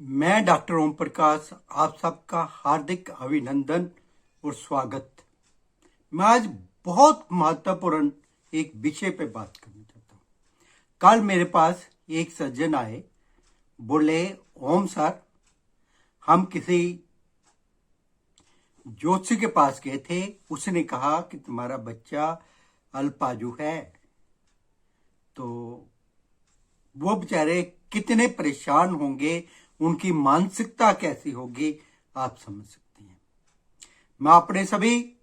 मैं डॉक्टर ओम प्रकाश आप सबका हार्दिक अभिनंदन और स्वागत। मैं आज बहुत महत्वपूर्ण एक विषय पे बात करना चाहता हूँ। कल मेरे पास एक सज्जन आए, बोले ओम सर, हम किसी ज्योतिषी के पास गए थे, उसने कहा कि तुम्हारा बच्चा अल्पाजू है। तो वो बेचारे कितने परेशान होंगे, उनकी मानसिकता कैसी होगी, आप समझ सकते हैं। मैं अपने सभी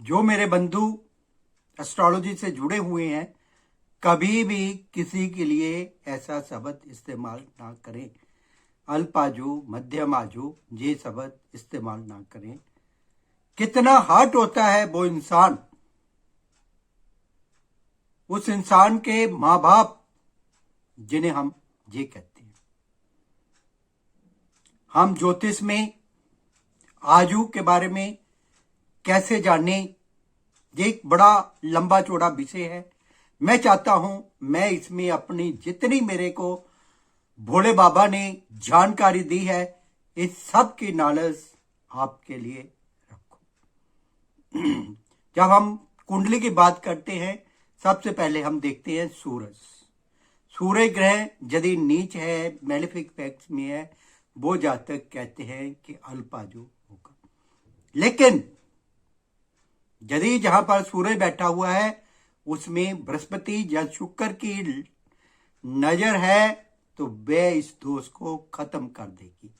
जो मेरे बंधु एस्ट्रोलॉजी से जुड़े हुए हैं, कभी भी किसी के लिए ऐसा शब्द इस्तेमाल ना करें। अल्पाजू, मध्यम आजू, ये शब्द इस्तेमाल ना करें। कितना हर्ट होता है वो इंसान, उस इंसान के माँ बाप जिन्हें हम ये कहते हैं। हम ज्योतिष में आजू के बारे में कैसे जाने, ये एक बड़ा लंबा चौड़ा विषय है। मैं चाहता हूं मैं इसमें अपनी जितनी मेरे को भोले बाबा ने जानकारी दी है, इस सब की नॉलेज आपके लिए रखो। जब हम कुंडली की बात करते हैं, सबसे पहले हम देखते हैं सूर्य ग्रह यदि नीच है, मेलेफिक पैक्स में है, वो जातक कहते हैं कि अल्पाजू होगा। लेकिन यदि जहां पर सूर्य बैठा हुआ है उसमें बृहस्पति या शुक्र की नजर है, तो वे इस दोष को खत्म कर देगी।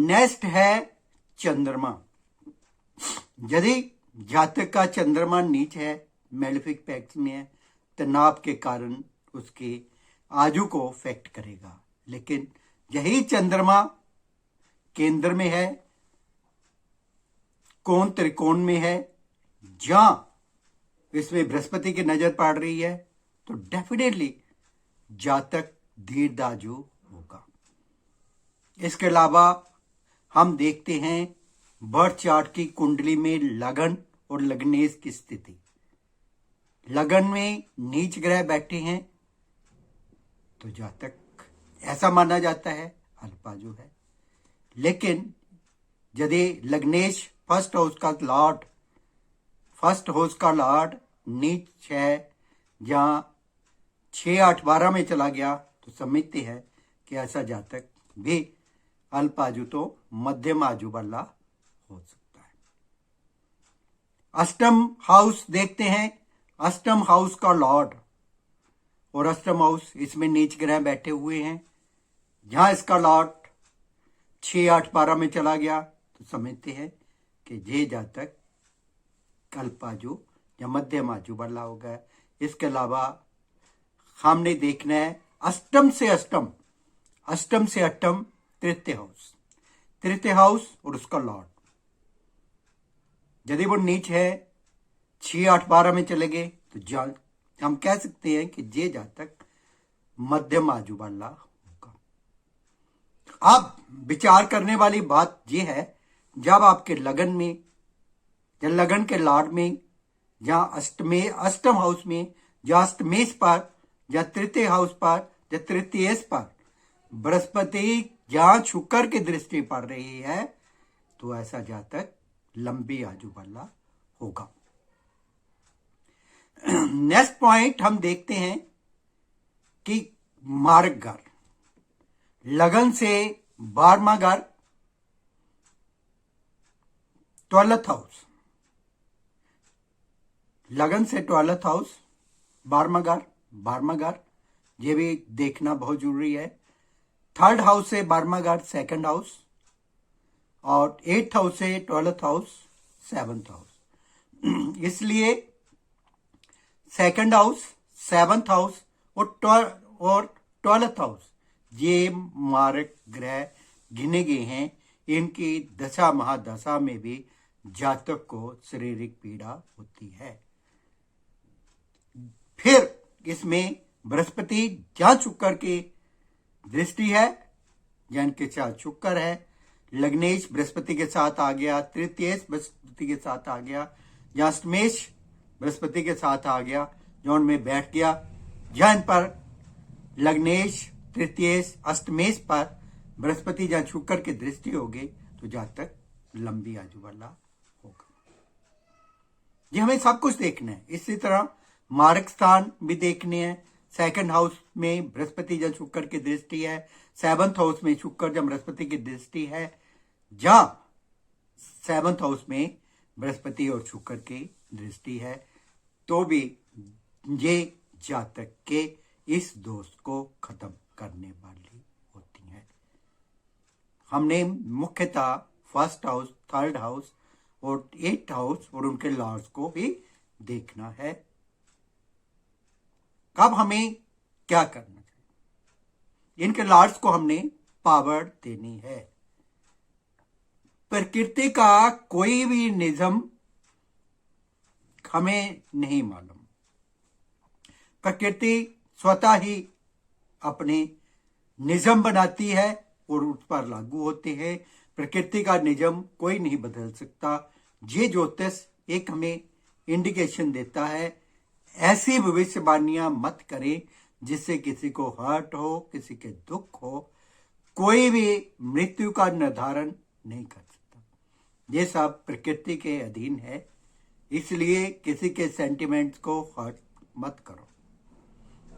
नेक्स्ट है चंद्रमा। यदि जातक का चंद्रमा नीच है, मेलेफिक पैक्स में है, तनाव के कारण उसके आजू को अफेक्ट करेगा। लेकिन यही चंद्रमा केंद्र में है, कोण त्रिकोण में है, जहां इसमें बृहस्पति की नजर पड़ रही है, तो डेफिनेटली जातक दीर्घायु होगा। इसके अलावा हम देखते हैं बर्थ चार्ट की कुंडली में लगन और लग्नेश की स्थिति। लगन में नीच ग्रह बैठे हैं तो जातक ऐसा माना जाता है अल्पाजू है। लेकिन यदि लग्नेश फर्स्ट हाउस का लॉर्ड नीच है, जहां 6, 8, 12 में चला गया, तो समझते हैं कि ऐसा जातक भी अल्पाजू तो मध्यम आजू वाला हो सकता है। अष्टम हाउस देखते हैं, अष्टम हाउस का लॉर्ड और अष्टम हाउस, इसमें नीच ग्रह बैठे हुए हैं, जहां इसका लॉर्ड 6, 8, 12 में चला गया, तो समझते हैं कि ये जातक अल्पाजू या मध्यम आजू वाला होगा। इसके अलावा हमने देखना है अष्टम से अष्टम तृतीय हाउस और उसका लॉर्ड। यदि वो नीच है, 6, 8, 12 में चले गए, तो हम कह सकते हैं कि ये जातक मध्यम आजू वाला होगा। अब विचार करने वाली बात यह है, जब आपके लगन में या लगन के लॉर्ड में या अष्टम हाउस में या अष्टमेश पर या तृतीय हाउस पर या तृतीयेश पर बृहस्पति या शुक्र की दृष्टि पड़ रही है, तो ऐसा जातक लंबी आजू वाला होगा। नेक्स्ट पॉइंट हम देखते हैं कि मार्ग घर, लगन से 12वां घर 12th हाउस, लगन से 12th हाउस 12वां घर, ये भी देखना बहुत जरूरी है। 3rd हाउस से 12वां घर 2nd हाउस, और 8th हाउस से 12th हाउस 7th हाउस। इसलिए 2nd हाउस, 7th हाउस और 12th हाउस, ये मारक ग्रह गिने गए हैं। इनकी दशा महादशा में भी जातक को शारीरिक पीड़ा होती है। फिर इसमें बृहस्पति जहां शुक्र की दृष्टि है, जिनके साथ शुक्र है, लग्नेश बृहस्पति के साथ आ गया, तृतीयेश बृहस्पति के साथ आ गया, या अष्टमेश बृहस्पति के साथ आ गया, जो उनमें बैठ गया, जहां पर लग्नेश तृतीयेश अष्टमेश पर बृहस्पति या शुक्र की दृष्टि होगी तो जातक लंबी आयु वाला होगा। ये हमें सब कुछ देखना है। इसी तरह मार्ग स्थान भी देखने हैं। सेकंड हाउस में बृहस्पति या शुक्र की दृष्टि है, सेवंथ हाउस में शुक्र या बृहस्पति की दृष्टि है, या सेवंथ हाउस में बृहस्पति और शुक्र की दृष्टि है, तो भी ये जातक के इस दोष को खत्म करने वाली होती है। हमने मुख्यतः फर्स्ट हाउस, थर्ड हाउस और एट्थ हाउस और उनके लॉर्ड्स को भी देखना है। अब हमें क्या करना चाहिए? इनके लॉर्ड्स को हमने पावर देनी है। प्रकृति का कोई भी नियम हमें नहीं मालूम। प्रकृति स्वतः ही अपने नियम बनाती है और उस पर लागू होते हैं। प्रकृति का नियम कोई नहीं बदल सकता। ये ज्योतिष एक हमें इंडिकेशन देता है। ऐसी भविष्यवाणियां मत करें जिससे किसी को हर्ट हो, किसी के दुख हो। कोई भी मृत्यु का निर्धारण नहीं कर सकता। ये सब प्रकृति के अधीन है। इसलिए किसी के सेंटिमेंट्स को हर्ट मत करो,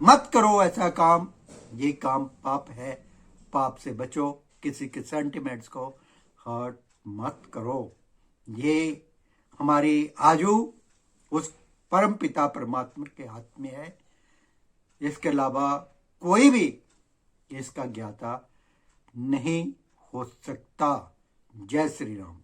मत करो ऐसा काम। ये काम पाप है, पाप से बचो। किसी के सेंटिमेंट्स को हर्ट मत करो। ये हमारी आयु उस परम पिता परमात्मा के हाथ में है। इसके अलावा कोई भी इसका ज्ञाता नहीं हो सकता। जय श्री राम।